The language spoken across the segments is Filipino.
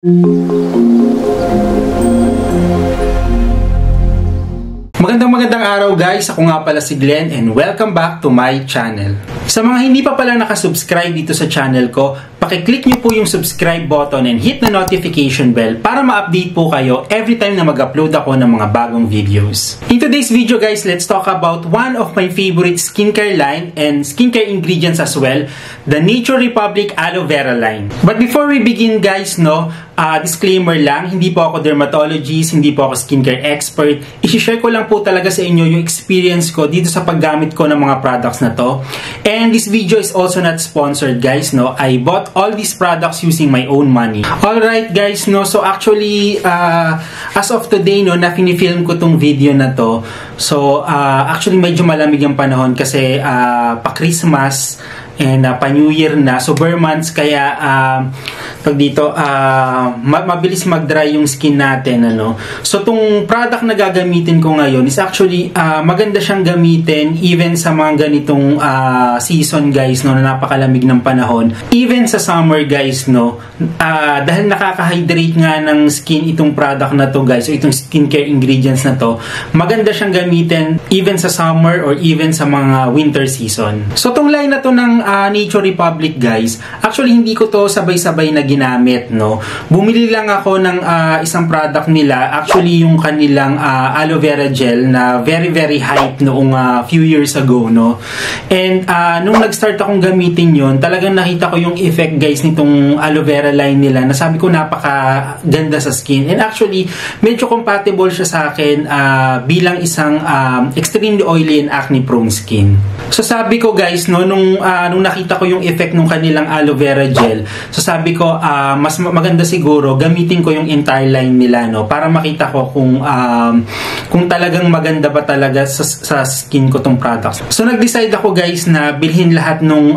Magandang araw guys, ako nga pala si Glenn and welcome back to my channel. Sa mga hindi pa pala nakasubscribe dito sa channel ko, pakiclick nyo po yung subscribe button and hit the notification bell para ma-update po kayo every time na mag-upload ako ng mga bagong videos. In today's video guys, let's talk about one of my favorite skincare line and skincare ingredients as well, the Nature Republic Aloe Vera line. But before we begin guys, disclaimer lang, hindi po ako dermatologist, hindi po ako skincare expert. I-share ko lang po talaga sa inyo yung experience ko dito sa paggamit ko ng mga products na to. And this video is also not sponsored guys, I bought all these products using my own money. Alright guys, so actually, as of today, na finifilm ko tong video na to. So, actually medyo malamig ang panahon kasi pa-Christmas and pa-New Year na. So, bare months, kaya mabilis mag-dry yung skin natin. So, tong product na gagamitin ko ngayon is actually maganda siyang gamitin even sa mga ganitong season guys, na napakalamig ng panahon. Even sa summer guys, dahil nakaka-hydrate nga ng skin itong product na to guys, o itong skincare ingredients na to, maganda siyang gamitin even sa summer or even sa mga winter season. So, tong line na to ng Nature Republic guys, actually hindi ko to sabay-sabay na ginamit, Bumili lang ako ng isang product nila, actually yung kanilang aloe vera gel na very hype noong few years ago, And nung nag-start akong gamitin yun, talagang nakita ko yung effect guys nitong aloe vera line nila, na sabi ko napaka-ganda sa skin. And actually, medyo compatible siya sa akin bilang isang extremely oily and acne-prone skin. So sabi ko guys, nung nakita ko yung effect ng kanilang aloe vera gel, so sabi ko, mas maganda siguro gamitin ko yung entire line nila, para makita ko kung talagang maganda ba talaga sa skin ko tong products. So nag-decide ako guys na bilhin lahat nung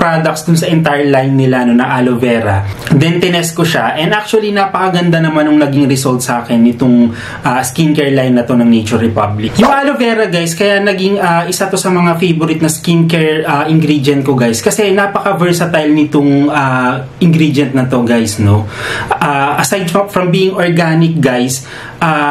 products dun sa entire line nila na aloe vera. Then tinest ko siya and actually napakaganda naman nung naging result sa akin itong skincare line na to ng Nature Republic. Yung aloe vera guys, kaya naging isa to sa mga favorite na skincare ingredient ko guys, kasi napaka-versatile nitong ingredient na to guys, aside from being organic guys,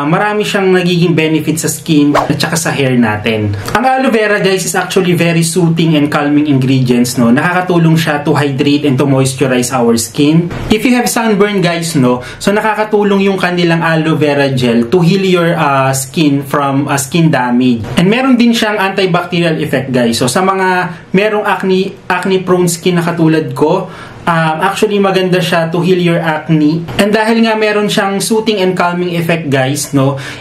marami siyang nagiging benefit sa skin at saka sa hair natin. Ang aloe vera guys is actually very soothing and calming ingredients, nakakatulong siya to hydrate and to moisturize our skin. If you have sunburn guys, so nakakatulong yung kanilang aloe vera gel to heal your skin from skin damage. And meron din siyang antibacterial effect guys. So sa mga merong acne prone skin na katulad ko, actually maganda siya to heal your acne. And dahil nga meron siyang soothing and calming effect guys,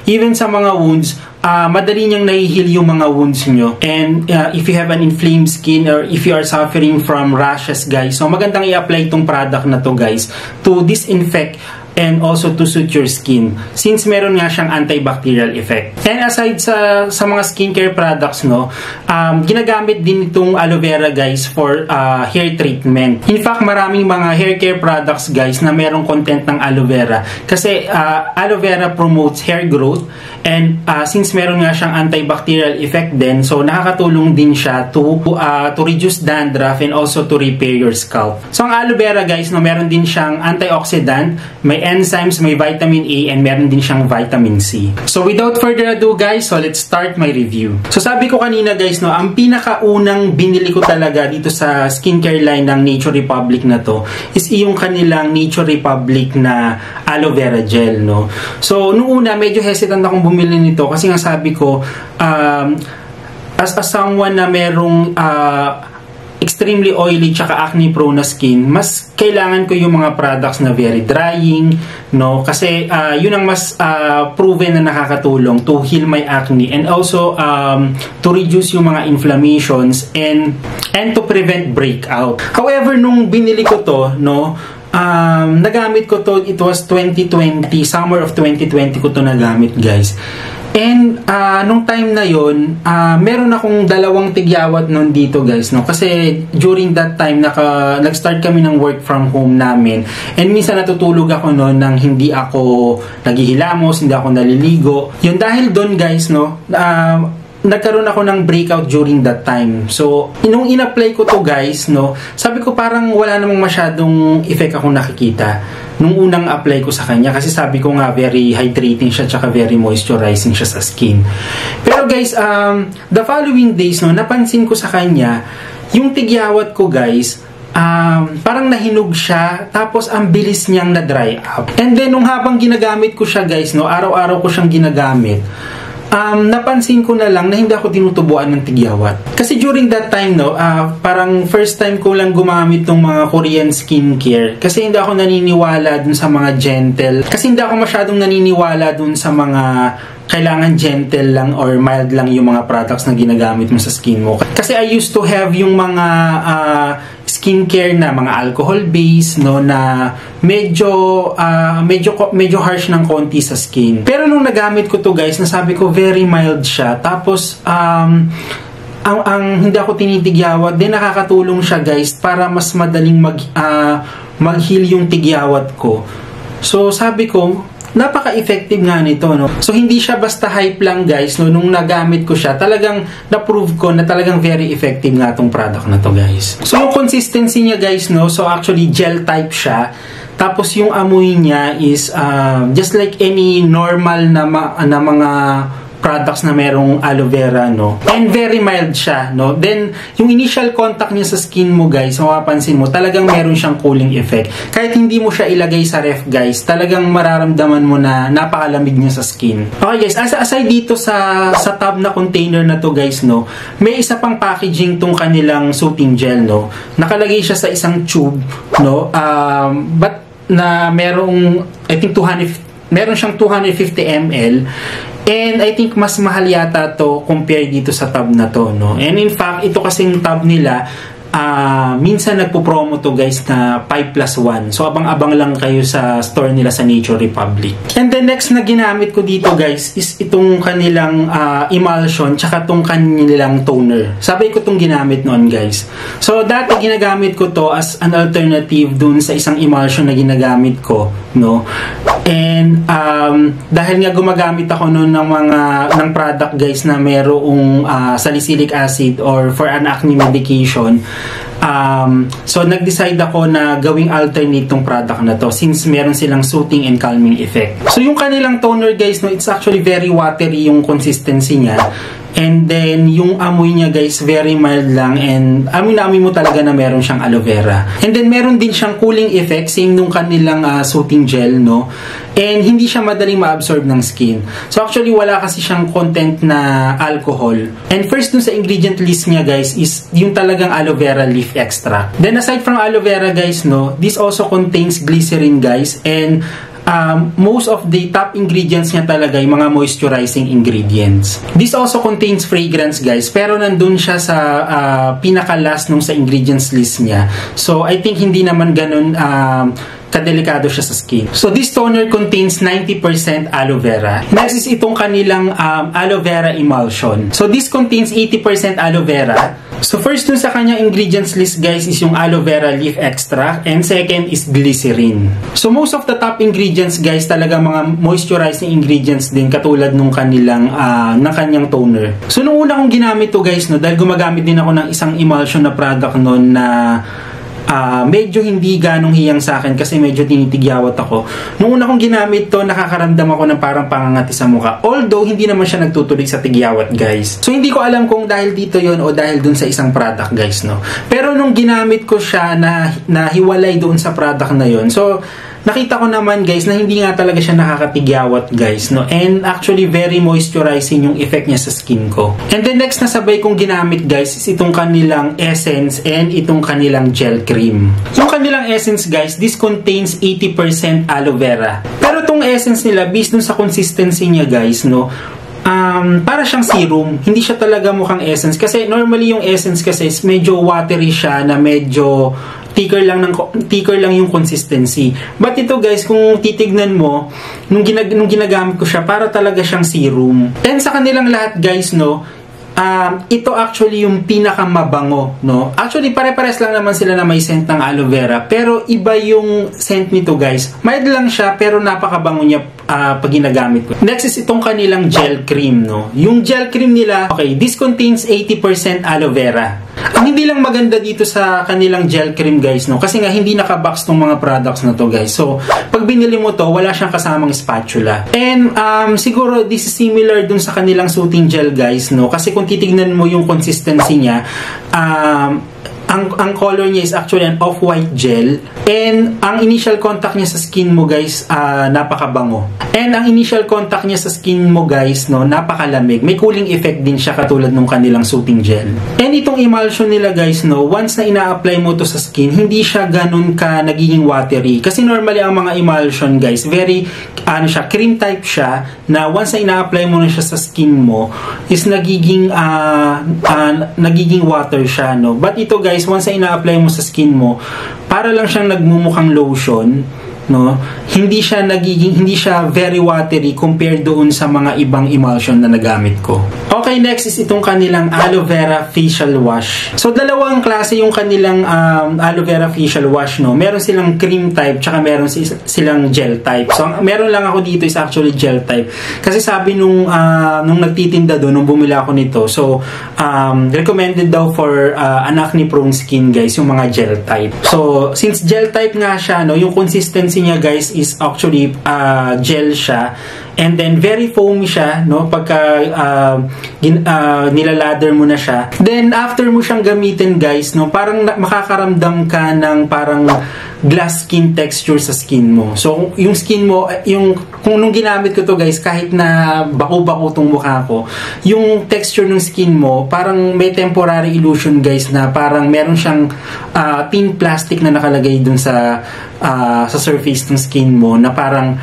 even sa mga wounds, madali niyang nai-heal yung mga wounds nyo. And if you have an inflamed skin or if you are suffering from rashes guys, so magandang i-apply itong product na to guys to disinfect and also to suit your skin, since meron nga siyang antibacterial effect. And aside sa mga skincare products, ginagamit din itong aloe vera guys for hair treatment. In fact, maraming mga hair care products guys na merong content ng aloe vera, kasi aloe vera promotes hair growth, and since meron nga siyang antibacterial effect din, so nakakatulong din siya to reduce dandruff and also to repair your scalp. So ang aloe vera guys, meron din siyang antioxidant, may enzymes, may vitamin A, and meron din siyang vitamin C. So without further ado guys, so let's start my review. So sabi ko kanina guys, ang pinakaunang binili ko talaga dito sa skincare line ng Nature Republic na to is yung kanilang Nature Republic na aloe vera gel, So nung una, medyo hesitant akong bumili nito kasi nga sabi ko, as someone na merong extremely oily tsaka acne prone na skin, mas kailangan ko yung mga products na very drying, kasi yun ang mas proven na nakakatulong to heal my acne and also to reduce yung mga inflammations and to prevent breakout. However, nung binili ko to, nagamit ko to, it was 2020, summer of 2020 ko to nagamit guys. And nung time na yun, meron akong dalawang tigyawat nun dito guys, kasi during that time nag-start kami ng work from home namin, and minsan natutulog ako nun nang hindi ako naghihilamos, hindi ako naliligo. Yun, dahil doon guys, nagkaroon ako ng breakout during that time. So, nung in-apply ko to guys, no, sabi ko parang wala namang masyadong effect akong nakikita nung unang apply ko sa kanya kasi sabi ko nga very hydrating siya tsaka very moisturizing siya sa skin. Pero guys, the following days, no, napansin ko sa kanya, yung tigyawat ko guys, parang nahinog siya tapos ang bilis niyang na-dry up. And then, nung habang ginagamit ko siya guys, no, araw-araw ko siyang ginagamit, napansin ko na lang na hindi ako tinutubuan ng tigyawat. Kasi during that time, no, parang first time ko lang gumamit ng mga Korean skincare. Kasi hindi ako naniniwala dun sa mga gentle. Kasi hindi ako masyadong naniniwala dun sa mga kailangan gentle lang or mild lang yung mga products na ginagamit mo sa skin mo. Kasi I used to have yung mga skincare na mga alcohol base, no, na medyo harsh ng konti sa skin. Pero nung nagamit ko to guys, nasabi ko very mild siya. Tapos ang hindi ako tinitigyawat, din nakakatulong siya guys para mas madaling mag-heal yung tigyawat ko. So sabi ko, napaka-effective nga nito, no? So, hindi siya basta hype lang, guys, no? Nung nagamit ko siya, talagang na-prove ko na talagang very effective nga itong product na to, guys. So, yung consistency niya, guys, no? So, actually, gel type siya. Tapos, yung amoy niya is just like any normal na mga products na merong aloe vera, no? And very mild siya, no? Then, yung initial contact niya sa skin mo, guys, mapapansin mo, talagang meron siyang cooling effect. Kahit hindi mo siya ilagay sa ref, guys, talagang mararamdaman mo na napakalamig niya sa skin. Okay, guys, aside dito sa tub na container na to, guys, no? May isa pang packaging tong kanilang soothing gel, no? Nakalagay siya sa isang tube, no? But na merong, I think, meron siyang 250 ml. And I think mas mahal yata to compare dito sa tab na to, no? And in fact, ito kasing tab nila, minsan nagpo-promo to guys na 5+1. So abang-abang lang kayo sa store nila sa Nature Republic. And the next na ginamit ko dito guys is itong kanilang emulsion tsaka itong kanilang toner. Sabay ko itong ginamit noon guys. So dati ginagamit ko to as an alternative dun sa isang emulsion na ginagamit ko, no? And dahil nga gumagamit ako noon ng product guys na merong salicylic acid or for an acne medication, so nag-decide ako na gawing alternate tong product na to since meron silang soothing and calming effect. So yung kanilang toner guys, no, it's actually very watery yung consistency niya. And then, yung amoy niya guys, very mild lang. And amoy na amoy mo talaga na meron siyang aloe vera. And then, meron din siyang cooling effect, same nung kanilang soothing gel, no? And hindi siya madaling ma-absorb ng skin. So, actually, wala kasi siyang content na alcohol. And first dun sa ingredient list niya guys, is yung talagang aloe vera leaf extract. Then, aside from aloe vera guys, no, this also contains glycerin guys. And most of the top ingredients niya talaga yung mga moisturizing ingredients. This also contains fragrance guys, pero nandun siya sa pinaka-last nung sa ingredients list niya. So I think hindi naman ganun kadelikado siya sa skin. So this toner contains 90% aloe vera. Next is itong kanilang aloe vera emulsion. So this contains 80% aloe vera. So first dun sa kanyang ingredients list guys is yung aloe vera leaf extract, and second is glycerin. So most of the top ingredients guys talaga mga moisturizing ingredients din katulad nung kanilang ng kanyang toner. So nung una kong ginamit to guys, no, dahil gumagamit din ako ng isang emulsion na product noon na medyo hindi ganong hiyang sa akin kasi medyo tinitigyawat ako. Nung una kong ginamit to, nakakaramdam ako ng parang pangangati sa mukha. Although, hindi naman siya nagtutuloy sa tigyawat, guys. So, hindi ko alam kung dahil dito yon o dahil dun sa isang product, guys, no? Pero nung ginamit ko siya na hiwalay doon sa product na yon, so, nakita ko naman guys na hindi nga talaga siya nakakatigyawat guys, no? And actually very moisturizing yung effect niya sa skin ko. And then next na sabay kong ginamit guys is itong kanilang essence and itong kanilang gel cream. Yung kanilang essence guys, this contains 80% aloe vera. Pero itong essence nila based dun sa consistency niya guys, no, para siyang serum. Hindi siya talaga mukhang essence kasi normally yung essence kasi is medyo watery siya na medyo thicker lang yung consistency. But ito guys, kung titignan mo, nung ginagamit ko siya, para talaga siyang serum. And sa kanilang lahat guys, no, ito actually yung pinakamabango, no? Actually, pare-pares lang naman sila na may scent ng aloe vera, pero iba yung scent nito guys. Mild lang siya, pero napakabango niya pag ginagamit ko. Next is itong kanilang gel cream, no? Yung gel cream nila, okay, this contains 80% aloe vera. Ang hindi lang maganda dito sa kanilang gel cream, guys, no? Kasi nga hindi nakabox tong mga products na to, guys. So, pag binili mo to, wala siyang kasamang spatula. And siguro this is similar dun sa kanilang soothing gel, guys, no? Kasi kung titignan mo yung consistency niya, ang color niya is actually an off-white gel, and ang initial contact niya sa skin mo, guys, napakabango. And ang initial contact niya sa skin mo, guys, no, napakalamig. May cooling effect din siya katulad ng kanilang soothing gel. And itong emulsion nila, guys, no, once na ina-apply mo to sa skin, hindi siya ganun ka nagiging watery. Kasi normally ang mga emulsion, guys, very cream type siya, na once na ina-apply mo na siya sa skin mo is nagiging water siya, no. But ito, guys, once na ina-apply mo sa skin mo, para lang siyang nagmumukhang lotion, no? Hindi siya very watery compared doon sa mga ibang emulsion na nagamit ko. Okay, next is itong kanilang aloe vera facial wash. So, dalawang klase yung kanilang aloe vera facial wash, no? Meron silang cream type, tsaka meron silang gel type. So, meron lang ako dito is actually gel type. Kasi sabi nung nagtitinda doon, nung bumili ako nito, so, recommended daw for an acne-prone skin, guys, yung mga gel type. So, since gel type nga siya, no, yung consistency niya, guys, is actually gel siya, and then very foamy siya, no, pagka nilalather mo na siya. Then after mo siyang gamitin, guys, no, parang makakaramdam ka ng parang glass skin texture sa skin mo. So yung skin mo, kung nung ginamit ko to, guys, kahit na bako-bako tong mukha ko, yung texture ng skin mo parang may temporary illusion, guys, na parang meron siyang thin plastic na nakalagay dun sa surface ng skin mo, na parang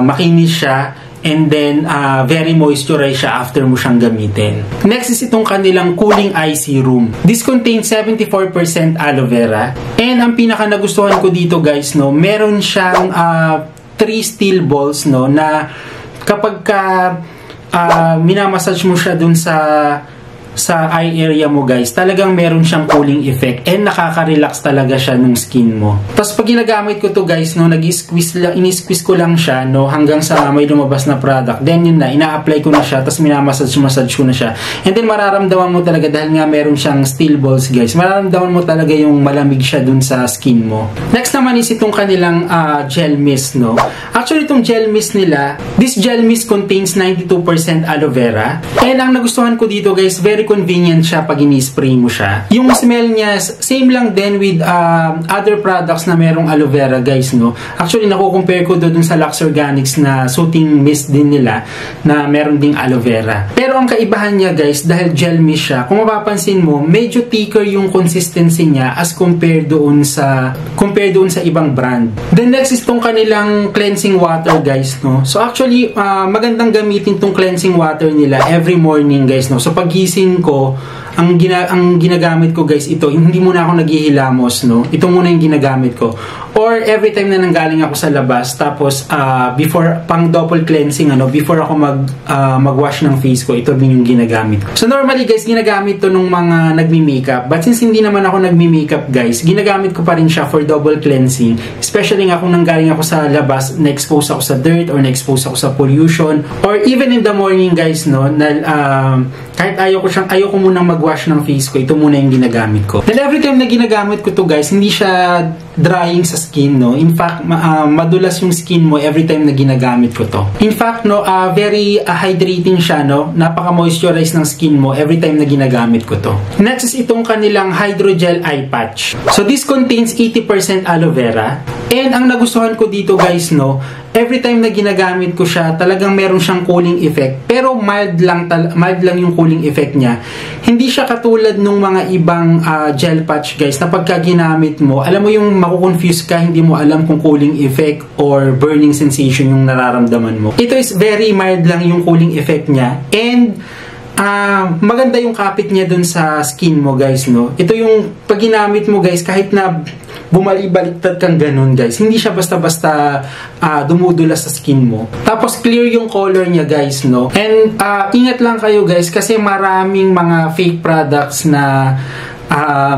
makinis siya, and then very moisturized siya after mo siyang gamitin. Next is itong kanilang cooling eye serum. This contains 74% aloe vera, and ang pinaka nagustuhan ko dito, guys, no, meron siyang 3 steel balls, no, na kapag minamassage mo siya dun sa eye area mo, guys, talagang meron siyang cooling effect, and nakaka-relax talaga siya ng skin mo. Tapos pag ginagamit ko to, guys, no, ini-squeeze ko lang siya, no, hanggang sa may lumabas na product. Then yun na, ina-apply ko na siya, tapos minamassage ko na siya. And then mararamdaman mo talaga, dahil nga meron siyang steel balls, guys, mararamdaman mo talaga yung malamig siya dun sa skin mo. Next naman is itong kanilang gel mist, no. Actually, itong gel mist nila, this gel mist contains 92% aloe vera. And ang nagustuhan ko dito, guys, very convenient siya pag ini-spray mo siya. Yung smell niya, same lang din with other products na merong aloe vera, guys, no. Actually, nakukompare ko doon sa Lux Organics na soothing mist din nila na meron ding aloe vera. Pero ang kaibahan niya, guys, dahil gel mist siya, kung mapapansin mo, medyo thicker yung consistency niya as compared doon sa ibang brand. Then next is tong kanilang cleansing water, guys, no. So actually, magandang gamitin tong cleansing water nila every morning, guys, no. So paggising ko, ang ginagamit ko, guys, ito, hindi muna ako naghihilamos, no. Ito muna yung ginagamit ko. Or every time na nanggaling ako sa labas, tapos before pang double cleansing, before ako magwash ng face ko, ito din yung ginagamit ko. So normally, guys, ginagamit to nung mga nagmi-makeup. But since hindi naman ako nagmi-makeup, guys, ginagamit ko pa rin siya for double cleansing. Especially nga kung nanggaling ako sa labas, na-expose ako sa dirt or na-expose ako sa pollution. Or even in the morning, guys, no, na kahit ayoko munang magwash ng face ko, ito muna yung ginagamit ko. And every time na ginagamit ko to, guys, hindi siya drying sa skin, no. In fact, madulas yung skin mo every time na ginagamit ko to. In fact, no, very hydrating siya, no. Napaka-moisturize ng skin mo every time na ginagamit ko to. Next is itong kanilang hydrogel eye patch. So this contains 80% aloe vera. And ang nagustuhan ko dito, guys, no, every time na ginagamit ko siya, talagang meron siyang cooling effect. Pero mild lang yung cooling effect niya. Hindi siya katulad nung mga ibang gel patch, guys, na pagka ginamit mo, alam mo yung makukonfuse ka, hindi mo alam kung cooling effect or burning sensation yung nararamdaman mo. Ito is very mild lang yung cooling effect niya. And maganda yung kapit niya dun sa skin mo, guys, no. Ito yung pag ginamit mo, guys, kahit na bumalik-baliktad kang ganun, guys, hindi siya basta-basta dumudulas sa skin mo. Tapos clear yung color niya, guys, no. And ingat lang kayo, guys, kasi maraming mga fake products na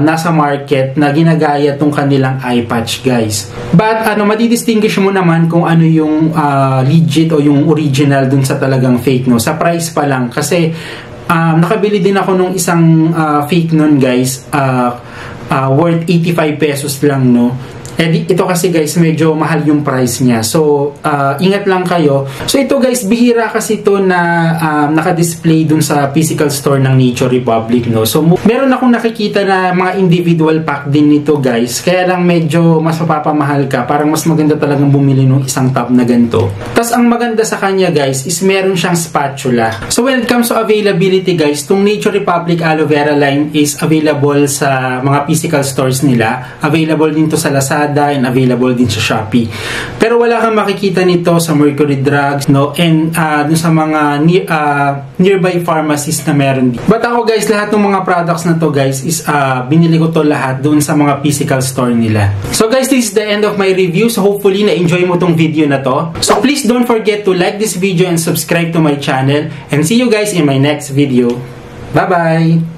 nasa market na ginagaya tong kanilang eye patch, guys. But madidistinguish mo naman kung ano yung legit o yung original dun sa talagang fake, no? Sa price pa lang, kasi nakabili din ako nung isang fake nun, guys, worth 85 pesos lang, no? Ito kasi guys, medyo mahal yung price niya. So, ingat lang kayo. So, ito guys, bihira kasi ito na naka-display dun sa physical store ng Nature Republic, no? So, meron akong nakikita na mga individual pack din nito, guys. Kaya lang medyo mas mapapamahal ka. Parang mas maganda talagang bumili ng isang tub na ganito. Tapos, ang maganda sa kanya, guys, is meron siyang spatula. So, when it comes to availability, guys, tong Nature Republic aloe vera line is available sa mga physical stores nila. Available din to sa Lazada and available din sa Shopee. Pero wala kang makikita nito sa Mercury Drugs, no? And dun sa mga nearby pharmacies na meron din. But ako guys, lahat ng mga products na to guys is binili ko to lahat dun sa mga physical store nila. So guys, this is the end of my review. So hopefully na-enjoy mo tong video na to. So please don't forget to like this video and subscribe to my channel. And see you guys in my next video. Bye-bye!